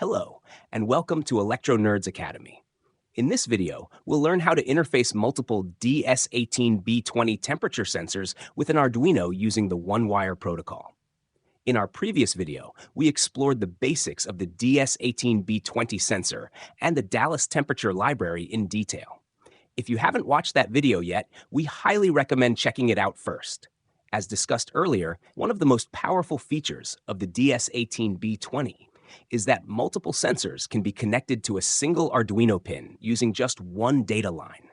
Hello, and welcome to Electro Nerds Academy. In this video, we'll learn how to interface multiple DS18B20 temperature sensors with an Arduino using the OneWire protocol. In our previous video, we explored the basics of the DS18B20 sensor and the DallasTemperature library in detail. If you haven't watched that video yet, we highly recommend checking it out first. As discussed earlier, one of the most powerful features of the DS18B20 is that multiple sensors can be connected to a single Arduino pin using just one data line.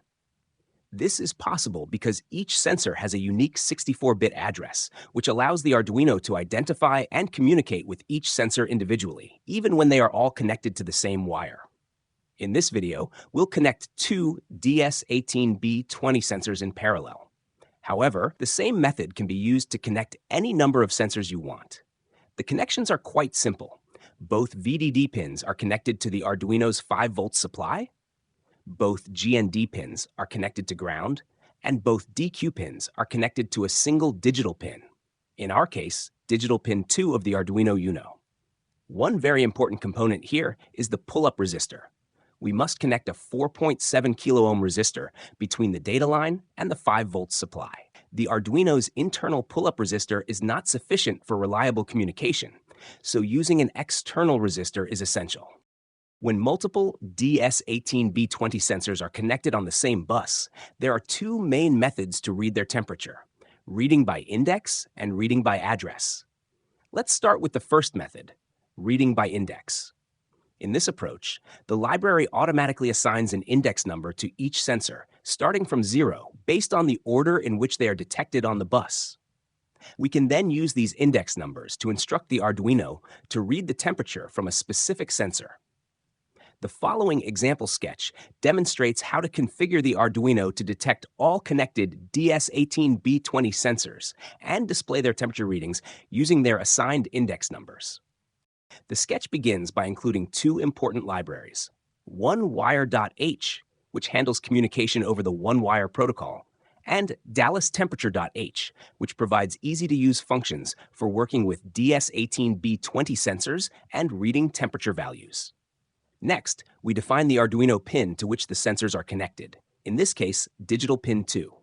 This is possible because each sensor has a unique 64-bit address, which allows the Arduino to identify and communicate with each sensor individually, even when they are all connected to the same wire. In this video, we'll connect two DS18B20 sensors in parallel. However, the same method can be used to connect any number of sensors you want. The connections are quite simple. Both VDD pins are connected to the Arduino's 5-volt supply, both GND pins are connected to ground, and both DQ pins are connected to a single digital pin. In our case, digital pin 2 of the Arduino Uno. One very important component here is the pull-up resistor. We must connect a 4.7 kilo ohm resistor between the data line and the 5-volt supply. The Arduino's internal pull-up resistor is not sufficient for reliable communication, so using an external resistor is essential. When multiple DS18B20 sensors are connected on the same bus, there are two main methods to read their temperature: reading by index and reading by address. Let's start with the first method, reading by index. In this approach, the library automatically assigns an index number to each sensor, starting from 0, based on the order in which they are detected on the bus. We can then use these index numbers to instruct the Arduino to read the temperature from a specific sensor. The following example sketch demonstrates how to configure the Arduino to detect all connected DS18B20 sensors and display their temperature readings using their assigned index numbers. The sketch begins by including two important libraries: OneWire.h, which handles communication over the OneWire protocol, and DallasTemperature.h, which provides easy-to-use functions for working with DS18B20 sensors and reading temperature values. Next, we define the Arduino pin to which the sensors are connected, in this case, digital pin 2.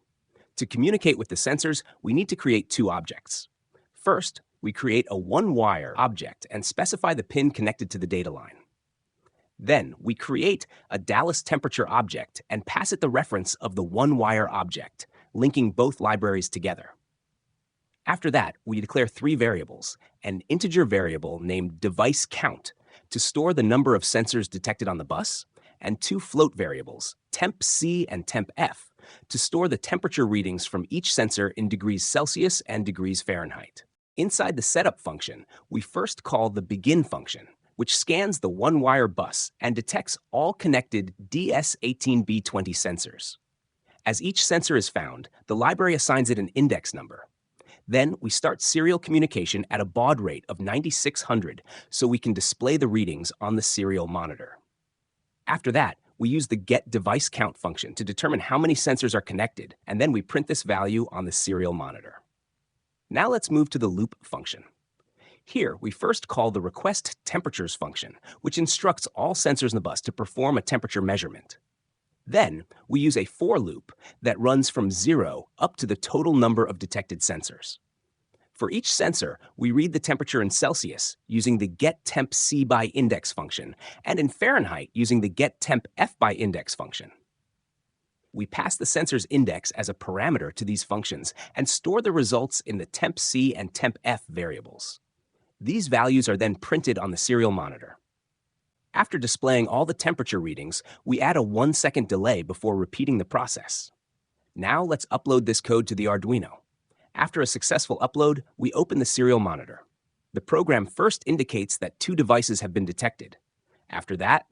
To communicate with the sensors, we need to create two objects. First, we create a OneWire object and specify the pin connected to the data line. Then, we create a DallasTemperature object and pass it the reference of the OneWire object, linking both libraries together. After that, we declare three variables: an integer variable named deviceCount to store the number of sensors detected on the bus, and two float variables, tempC and tempF, to store the temperature readings from each sensor in degrees Celsius and degrees Fahrenheit. Inside the setup function, we first call the begin function, which scans the OneWire bus and detects all connected DS18B20 sensors. As each sensor is found, the library assigns it an index number. Then we start serial communication at a baud rate of 9600 so we can display the readings on the serial monitor. After that, we use the getDeviceCount function to determine how many sensors are connected, and then we print this value on the serial monitor. Now let's move to the loop function. Here, we first call the requestTemperatures function, which instructs all sensors in the bus to perform a temperature measurement. Then, we use a for loop that runs from 0 up to the total number of detected sensors. For each sensor, we read the temperature in Celsius using the getTempC_by_index function, and in Fahrenheit using the getTempF_by_index function. We pass the sensor's index as a parameter to these functions and store the results in the tempC and tempF variables. These values are then printed on the serial monitor. After displaying all the temperature readings, we add a 1-second delay before repeating the process. Now let's upload this code to the Arduino. After a successful upload, we open the serial monitor. The program first indicates that two devices have been detected. After that,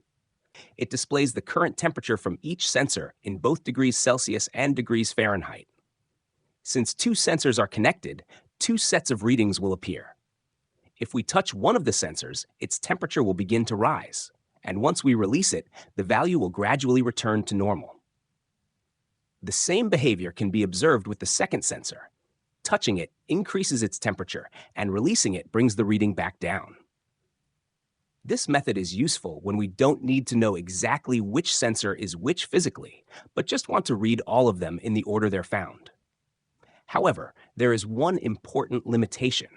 it displays the current temperature from each sensor in both degrees Celsius and degrees Fahrenheit. Since two sensors are connected, two sets of readings will appear. If we touch one of the sensors, its temperature will begin to rise, and once we release it, the value will gradually return to normal. The same behavior can be observed with the second sensor. Touching it increases its temperature, and releasing it brings the reading back down. This method is useful when we don't need to know exactly which sensor is which physically, but just want to read all of them in the order they're found. However, there is one important limitation.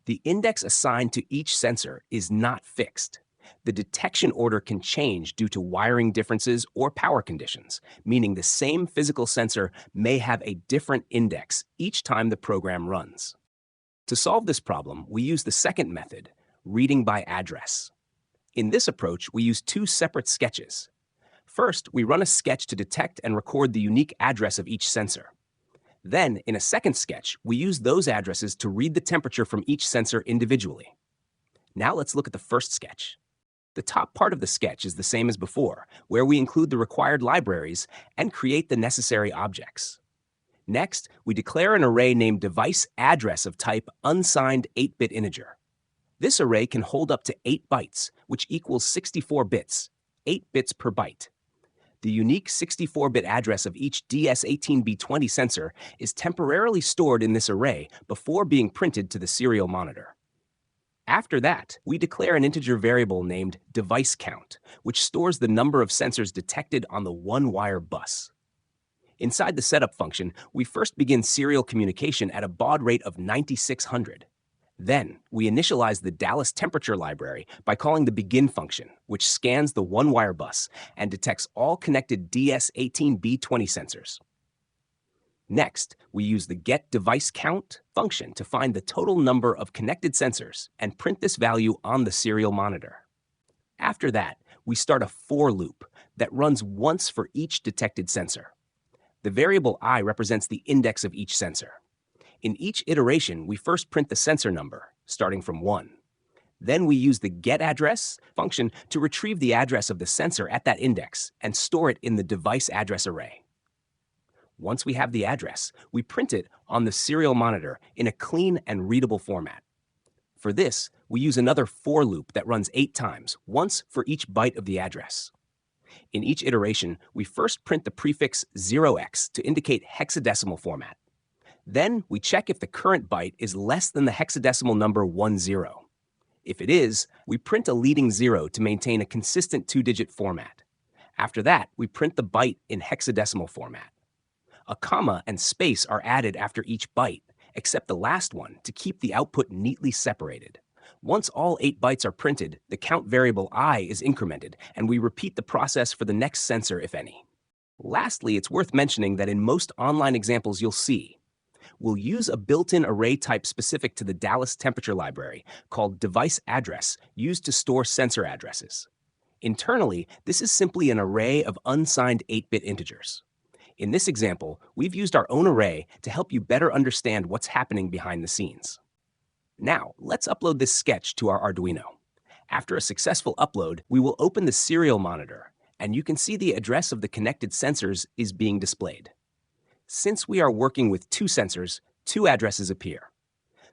The index assigned to each sensor is not fixed. The detection order can change due to wiring differences or power conditions, meaning the same physical sensor may have a different index each time the program runs. To solve this problem, we use the second method, reading by address. In this approach, we use two separate sketches. First, we run a sketch to detect and record the unique address of each sensor. Then, in a second sketch, we use those addresses to read the temperature from each sensor individually. Now let's look at the first sketch. The top part of the sketch is the same as before, where we include the required libraries and create the necessary objects. Next, we declare an array named device address of type unsigned 8-bit integer. This array can hold up to 8 bytes, which equals 64 bits, 8 bits per byte. The unique 64-bit address of each DS18B20 sensor is temporarily stored in this array before being printed to the serial monitor. After that, we declare an integer variable named device count, which stores the number of sensors detected on the OneWire bus. Inside the setup function, we first begin serial communication at a baud rate of 9600. Then, we initialize the DallasTemperature library by calling the begin function, which scans the OneWire bus and detects all connected DS18B20 sensors. Next, we use the getDeviceCount function to find the total number of connected sensors and print this value on the serial monitor. After that, we start a for loop that runs once for each detected sensor. The variable I represents the index of each sensor. In each iteration, we first print the sensor number, starting from 1. Then we use the getAddress function to retrieve the address of the sensor at that index and store it in the device address array. Once we have the address, we print it on the serial monitor in a clean and readable format. For this, we use another for loop that runs 8 times, once for each byte of the address. In each iteration, we first print the prefix 0x to indicate hexadecimal format. Then we check if the current byte is less than the hexadecimal number 10. If it is, we print a leading 0 to maintain a consistent 2-digit format. After that, we print the byte in hexadecimal format. A comma and space are added after each byte, except the last one, to keep the output neatly separated. Once all 8 bytes are printed, the count variable I is incremented, and we repeat the process for the next sensor, if any. Lastly, it's worth mentioning that in most online examples you'll see, we'll use a built-in array type specific to the DallasTemperature library called device address used to store sensor addresses. Internally, this is simply an array of unsigned 8-bit integers. In this example, we've used our own array to help you better understand what's happening behind the scenes. Now, let's upload this sketch to our Arduino. After a successful upload, we will open the serial monitor, and you can see the address of the connected sensors is being displayed. Since we are working with 2 sensors, 2 addresses appear.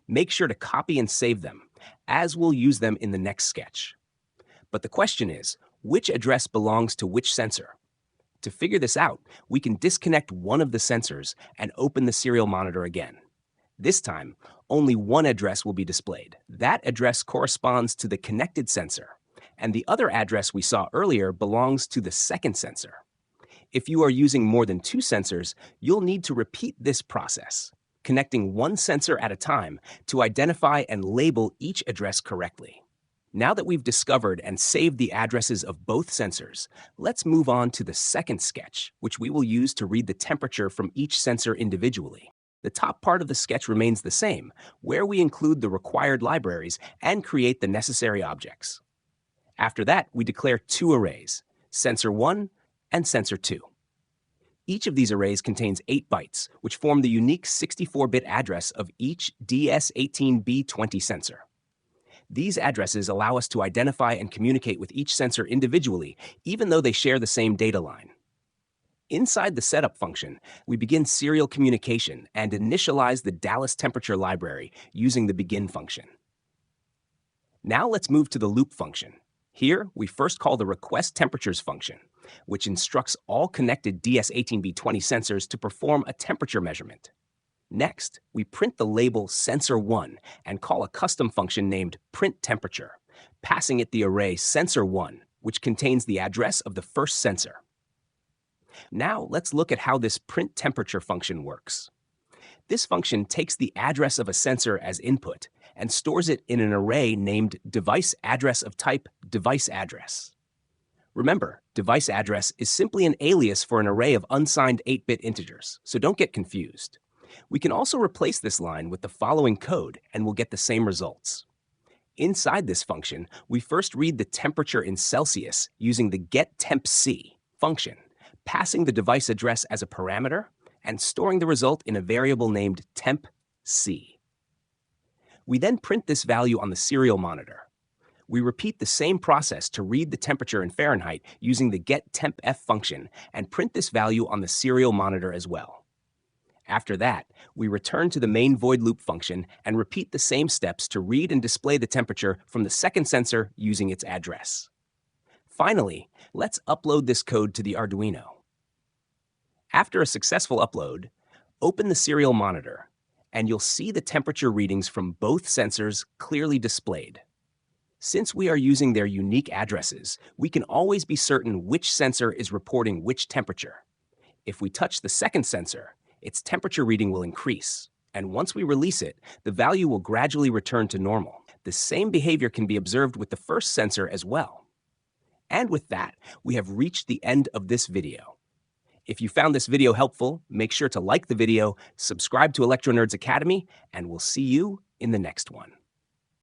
Make sure to copy and save them, as we'll use them in the next sketch. But the question is, which address belongs to which sensor? To figure this out, we can disconnect one of the sensors and open the serial monitor again. This time, only one address will be displayed. That address corresponds to the connected sensor, and the other address we saw earlier belongs to the second sensor. If you are using more than 2 sensors, you'll need to repeat this process, connecting one sensor at a time to identify and label each address correctly. Now that we've discovered and saved the addresses of both sensors, let's move on to the second sketch, which we will use to read the temperature from each sensor individually. The top part of the sketch remains the same, where we include the required libraries and create the necessary objects. After that, we declare 2 arrays, sensor 1 and sensor 2. Each of these arrays contains 8 bytes, which form the unique 64-bit address of each DS18B20 sensor. These addresses allow us to identify and communicate with each sensor individually, even though they share the same data line. Inside the setup function, we begin serial communication and initialize the DallasTemperature library using the begin function. Now let's move to the loop function. Here, we first call the requestTemperatures function, which instructs all connected DS18B20 sensors to perform a temperature measurement. Next, we print the label sensor1 and call a custom function named printTemperature passing it the array sensor1, which contains the address of the first sensor. Now let's look at how this print temperature function works. This function takes the address of a sensor as input and stores it in an array named device address of type device address. Remember, device address is simply an alias for an array of unsigned 8-bit integers, so don't get confused. We can also replace this line with the following code and we'll get the same results. Inside this function, we first read the temperature in Celsius using the getTempC function, passing the device address as a parameter and storing the result in a variable named tempC. We then print this value on the serial monitor. We repeat the same process to read the temperature in Fahrenheit using the getTempF function and print this value on the serial monitor as well. After that, we return to the main void loop function and repeat the same steps to read and display the temperature from the second sensor using its address. Finally, let's upload this code to the Arduino. After a successful upload, open the serial monitor, and you'll see the temperature readings from both sensors clearly displayed. Since we are using their unique addresses, we can always be certain which sensor is reporting which temperature. If we touch the second sensor, its temperature reading will increase, and once we release it, the value will gradually return to normal. The same behavior can be observed with the first sensor as well. And with that, we have reached the end of this video. If you found this video helpful, make sure to like the video, subscribe to Electro Nerds Academy, and we'll see you in the next one.